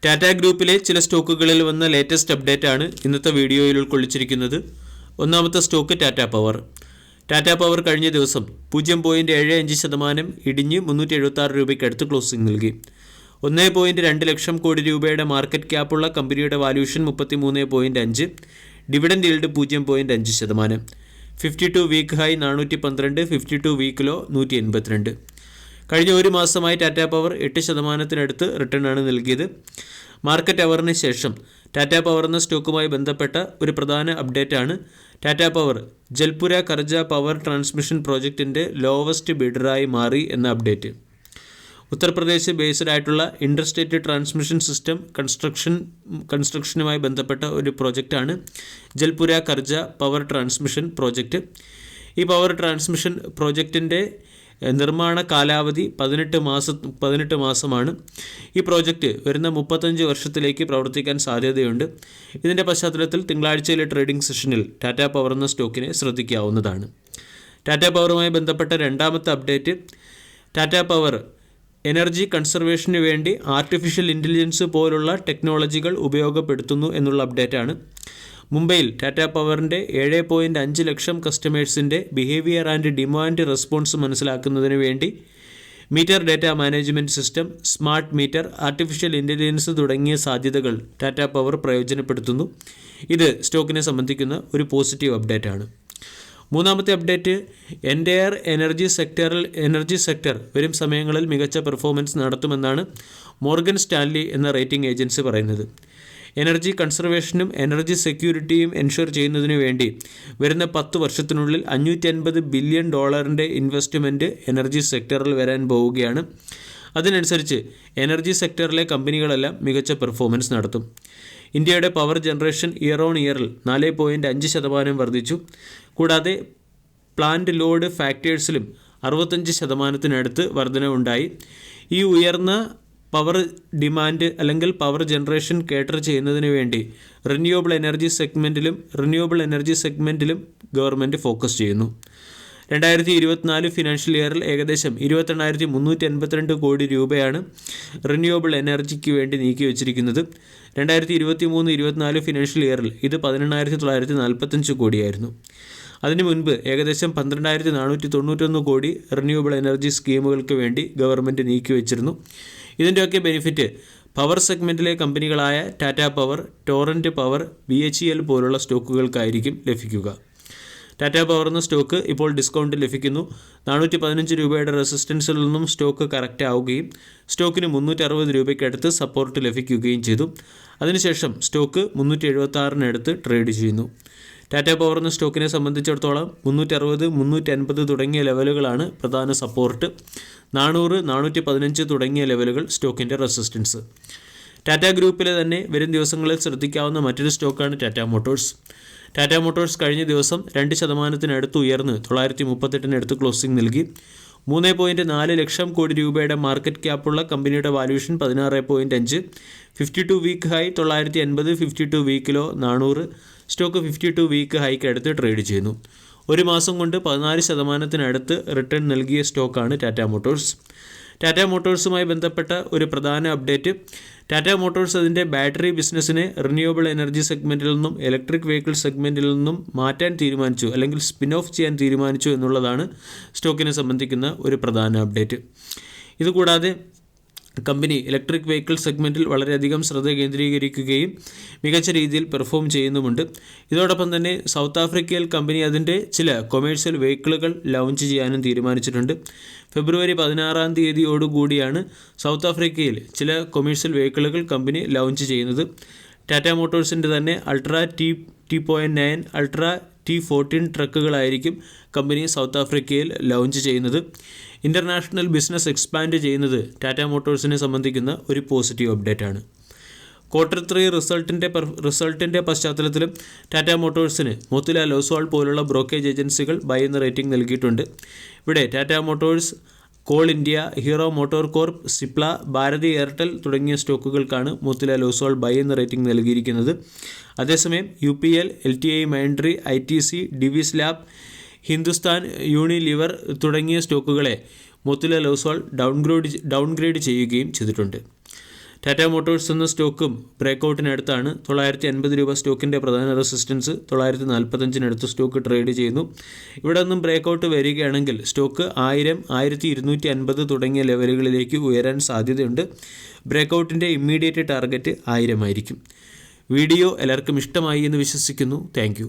ടാറ്റ ഗ്രൂപ്പിലെ ചില സ്റ്റോക്കുകളിൽ വന്ന ലേറ്റസ്റ്റ് അപ്ഡേറ്റ് ആണ് ഇന്നത്തെ വീഡിയോയിൽ ഉൾക്കൊള്ളിച്ചിരിക്കുന്നത്. ഒന്നാമത്തെ stock Tata power. Tata power കഴിഞ്ഞ ദിവസം 0.75% ഇടിഞ്ഞ് 376 രൂപയ്ക്ക് അടുത്ത് ക്ലോസിംഗ് നൽകി. 1.2 ലക്ഷം കോടി രൂപയുടെ മാർക്കറ്റ് ക്യാപ്പുള്ള കമ്പനിയുടെ valuation 33.5, dividend yield 0.5%. 52 week high 412, 52 week low 182. കഴിഞ്ഞ ഒരു മാസമായി ടാറ്റ പവർ 8%-നടുത്ത് റിട്ടേൺ ആണ് നൽകിയത്. മാർക്കറ്റ് അവറിന് ശേഷം ടാറ്റ പവർ എന്ന സ്റ്റോക്കുമായി ബന്ധപ്പെട്ട ഒരു പ്രധാന അപ്ഡേറ്റ് ആണ് Tata power Jalpura Khurja power transmission പ്രോജക്റ്റിൻ്റെ ലോവസ്റ്റ് ബിഡറായി മാറി എന്ന അപ്ഡേറ്റ്. ഉത്തർപ്രദേശ് ബേസ്ഡ് ആയിട്ടുള്ള ഇൻ്റർസ്റ്റേറ്റ് ട്രാൻസ്മിഷൻ സിസ്റ്റം കൺസ്ട്രക്ഷനുമായി ബന്ധപ്പെട്ട ഒരു പ്രോജക്റ്റാണ് Jalpura Khurja power transmission project. ഈ പവർ ട്രാൻസ്മിഷൻ പ്രോജക്റ്റിൻ്റെ നിർമ്മാണ കാലാവധി 18 മാസമാണ്. ഈ പ്രോജക്റ്റ് വരുന്ന 35 വർഷത്തിലേക്ക് പ്രവർത്തിക്കാൻ സാധ്യതയുണ്ട്. ഇതിൻ്റെ പശ്ചാത്തലത്തിൽ തിങ്കളാഴ്ചയിലെ ട്രേഡിംഗ് സെഷനിൽ ടാറ്റ പവർ എന്ന സ്റ്റോക്കിനെ ശ്രദ്ധിക്കാവുന്നതാണ്. ടാറ്റ പവറുമായി ബന്ധപ്പെട്ട രണ്ടാമത്തെ അപ്ഡേറ്റ്, ടാറ്റ പവർ എനർജി കൺസർവേഷന് വേണ്ടി ആർട്ടിഫിഷ്യൽ ഇൻ്റലിജൻസ് പോലുള്ള ടെക്നോളജികൾ ഉപയോഗപ്പെടുത്തുന്നു എന്നുള്ള അപ്ഡേറ്റാണ്. മുംബൈയിൽ ടാറ്റ പവറിൻ്റെ 7.5 ലക്ഷം കസ്റ്റമേഴ്സിൻ്റെ ബിഹേവിയർ ആൻഡ് ഡിമാൻഡ് റെസ്പോൺസ് മനസ്സിലാക്കുന്നതിന് വേണ്ടി meter data management system, smart meter, artificial intelligence തുടങ്ങിയ സാധ്യതകൾ ടാറ്റ പവർ പ്രയോജനപ്പെടുത്തുന്നു. ഇത് സ്റ്റോക്കിനെ സംബന്ധിക്കുന്ന ഒരു പോസിറ്റീവ് അപ്ഡേറ്റ് ആണ്. മൂന്നാമത്തെ അപ്ഡേറ്റ്, എൻ്റയർ എനർജി സെക്ടർ വരും സമയങ്ങളിൽ മികച്ച പെർഫോമൻസ് നടത്തുമെന്നാണ് മോർഗൻ സ്റ്റാൻലി എന്ന റേറ്റിംഗ് ഏജൻസി പറയുന്നത്. എനർജി കൺസർവേഷനും എനർജി സെക്യൂരിറ്റിയും എൻഷുർ ചെയ്യുന്നതിനു വേണ്ടി വരുന്ന 10 വർഷത്തിനുള്ളിൽ $550 ബില്യൺ ഇൻവെസ്റ്റ്മെൻറ്റ് എനർജി സെക്ടറിൽ വരാൻ പോവുകയാണ്. അതിനനുസരിച്ച് എനർജി സെക്ടറിലെ കമ്പനികളെല്ലാം മികച്ച പെർഫോമൻസ് നടത്തും. ഇന്ത്യയുടെ പവർ ജനറേഷൻ ഇയർ ഓൺ ഇയറിൽ 4.5% വർദ്ധിച്ചു. കൂടാതെ പ്ലാന്റ് ലോഡ് ഫാക്ടേഴ്സിലും 65%-നടുത്ത് വർധനവുണ്ടായി. ഈ ഉയർന്ന പവർ ഡിമാൻഡ് അല്ലെങ്കിൽ പവർ ജനറേഷൻ കേറ്റർ ചെയ്യുന്നതിന് വേണ്ടി റിന്യൂവബിൾ എനർജി സെഗ്മെൻറ്റിലും ഗവൺമെൻറ് ഫോക്കസ് ചെയ്യുന്നു. 2024 ഫിനാൻഷ്യൽ ഇയറിൽ ഏകദേശം 28,382 കോടി രൂപയാണ് റിന്യൂവബിൾ എനർജിക്ക് വേണ്ടി നീക്കി വച്ചിരിക്കുന്നത്. 2023-24 ഫിനാൻഷ്യൽ ഇയറിൽ ഇത് 18,945 കോടിയായിരുന്നു. അതിനു മുൻപ് ഏകദേശം 12,491 കോടി റിന്യൂവബിൾ എനർജി സ്കീമുകൾക്ക് വേണ്ടി ഗവൺമെൻറ് നീക്കി വച്ചിരുന്നു. ഇതിൻ്റെയൊക്കെ ബെനിഫിറ്റ് പവർ സെഗ്മെൻറ്റിലെ കമ്പനികളായ Tata power, Torrent power, BHEL പോലുള്ള സ്റ്റോക്കുകൾക്കായിരിക്കും ലഭിക്കുക. ടാറ്റ പവർ എന്ന സ്റ്റോക്ക് ഇപ്പോൾ ഡിസ്കൗണ്ട് ലഭിക്കുന്നു. 415 രൂപയുടെ റെസിസ്റ്റൻസിൽ നിന്നും സ്റ്റോക്ക് കറക്റ്റ് ആവുകയും സ്റ്റോക്കിന് 360 രൂപയ്ക്കടുത്ത് സപ്പോർട്ട് ലഭിക്കുകയും ചെയ്തു. അതിനുശേഷം സ്റ്റോക്ക് 376-നടുത്ത് ട്രേഡ് ചെയ്യുന്നു. ടാറ്റ പവർ എന്ന സ്റ്റോക്കിനെ സംബന്ധിച്ചിടത്തോളം 360, 350 തുടങ്ങിയ ലെവലുകളാണ് പ്രധാന സപ്പോർട്ട്. 400, 415 തുടങ്ങിയ ലെവലുകൾ സ്റ്റോക്കിൻ്റെ റെസിസ്റ്റൻസ്. ടാറ്റ ഗ്രൂപ്പിലെ തന്നെ വരും ദിവസങ്ങളിൽ ശ്രദ്ധിക്കാവുന്ന മറ്റൊരു സ്റ്റോക്കാണ് ടാറ്റ മോട്ടോഴ്സ്. ടാറ്റ മോട്ടോഴ്സ് കഴിഞ്ഞ ദിവസം 2%-നടുത്ത് ഉയർന്ന് 938-നടുത്ത് ക്ലോസിംഗ് നൽകി. 3.4 ലക്ഷം കോടി രൂപയുടെ മാർക്കറ്റ് ക്യാപ്പുള്ള കമ്പനിയുടെ valuation 16.5, 52 week high 980, 52 week low 400. Stock 52 week ഹൈക്ക് അടുത്ത് ട്രേഡ് ചെയ്യുന്നു. ഒരു മാസം കൊണ്ട് 14%-നടുത്ത് റിട്ടേൺ നൽകിയ സ്റ്റോക്കാണ് ടാറ്റ മോട്ടോഴ്സ്. ടാറ്റ മോട്ടോഴ്സുമായി ബന്ധപ്പെട്ട ഒരു പ്രധാന അപ്ഡേറ്റ്, ടാറ്റ മോട്ടോഴ്സ് അതിൻ്റെ ബാറ്ററി ബിസിനസ്സിനെ റിന്യൂവബിൾ എനർജി സെഗ്മെൻറ്റിൽ നിന്നും ഇലക്ട്രിക് വെഹിക്കിൾ സെഗ്മെൻറ്റിൽ നിന്നും മാറ്റാൻ തീരുമാനിച്ചു, അല്ലെങ്കിൽ സ്പിൻ ഓഫ് ചെയ്യാൻ തീരുമാനിച്ചു എന്നുള്ളതാണ് സ്റ്റോക്കിനെ സംബന്ധിക്കുന്ന ഒരു പ്രധാന അപ്ഡേറ്റ്. ഇതുകൂടാതെ കമ്പനി ഇലക്ട്രിക് വെഹിക്കിൾ സെഗ്മെൻറ്റിൽ വളരെയധികം ശ്രദ്ധ കേന്ദ്രീകരിക്കുകയും മികച്ച രീതിയിൽ പെർഫോം ചെയ്യുന്നുമുണ്ട്. ഇതോടൊപ്പം തന്നെ സൗത്ത് ആഫ്രിക്കയിൽ കമ്പനി അതിൻ്റെ ചില കൊമേഴ്ഷ്യൽ വെഹിക്കിളുകൾ ലോഞ്ച് ചെയ്യാനും തീരുമാനിച്ചിട്ടുണ്ട്. ഫെബ്രുവരി 16-യോടുകൂടിയാണ് സൗത്ത് ആഫ്രിക്കയിൽ ചില കൊമേഴ്ഷ്യൽ വെഹിക്കിളുകൾ കമ്പനി ലോഞ്ച് ചെയ്യുന്നത്. ടാറ്റ മോട്ടോഴ്സിൻ്റെ തന്നെ അൾട്രാ T9, അൾട്രാ T14 ട്രക്കുകളായിരിക്കും കമ്പനി സൗത്ത് ആഫ്രിക്കയിൽ ലോഞ്ച് ചെയ്യുന്നത്. ഇൻ്റർനാഷണൽ ബിസിനസ് എക്സ്പാൻഡ് ചെയ്യുന്നത് ടാറ്റ മോട്ടോഴ്സിനെ സംബന്ധിക്കുന്ന ഒരു പോസിറ്റീവ് അപ്ഡേറ്റ് ആണ്. Q3 റിസൾട്ടിൻ്റെ പശ്ചാത്തലത്തിലും ടാറ്റ മോട്ടോഴ്സിന് മോത്തിലാൽ ഒസ്വാൾ പോലുള്ള ബ്രോക്കേജ് ഏജൻസികൾ ബൈ എന്ന റേറ്റിംഗ് നൽകിയിട്ടുണ്ട്. ഇവിടെ Tata Motors, Coal India, Hero Motor Corp, Cipla, Bharti Airtel തുടങ്ങിയ സ്റ്റോക്കുകൾക്കാണ് മോത്തിലാൽ ഒസ്വാൾ ബൈ എന്ന റേറ്റിംഗ് നൽകിയിരിക്കുന്നത്. അതേസമയം UPL, LTI Mindtree, ITC, Divi's lab, Hindustan Unilever തുടങ്ങിയ സ്റ്റോക്കുകളെ മോത്തിലാൽ ഒസ്വാൾ ഡൗൺഗ്രേഡ് ചെയ്യുകയും ചെയ്തിട്ടുണ്ട്. ടാറ്റ മോട്ടോഴ്സ് എന്ന സ്റ്റോക്കും ബ്രേക്കൗട്ടിനടുത്താണ്. 950 രൂപ സ്റ്റോക്കിൻ്റെ പ്രധാന റെസിസ്റ്റൻസ്. 945 സ്റ്റോക്ക് ട്രേഡ് ചെയ്യുന്നു. ഇവിടെ നിന്നും ബ്രേക്കൗട്ട് വരികയാണെങ്കിൽ സ്റ്റോക്ക് 1000, 1250 തുടങ്ങിയ ലെവലുകളിലേക്ക് ഉയരാൻ സാധ്യതയുണ്ട്. ബ്രേക്കൗട്ടിൻ്റെ ഇമ്മീഡിയറ്റ് ടാർഗറ്റ് 1000 ആയിരിക്കും. വീഡിയോ എല്ലാവർക്കും ഇഷ്ടമായി എന്ന് വിശ്വസിക്കുന്നു. താങ്ക്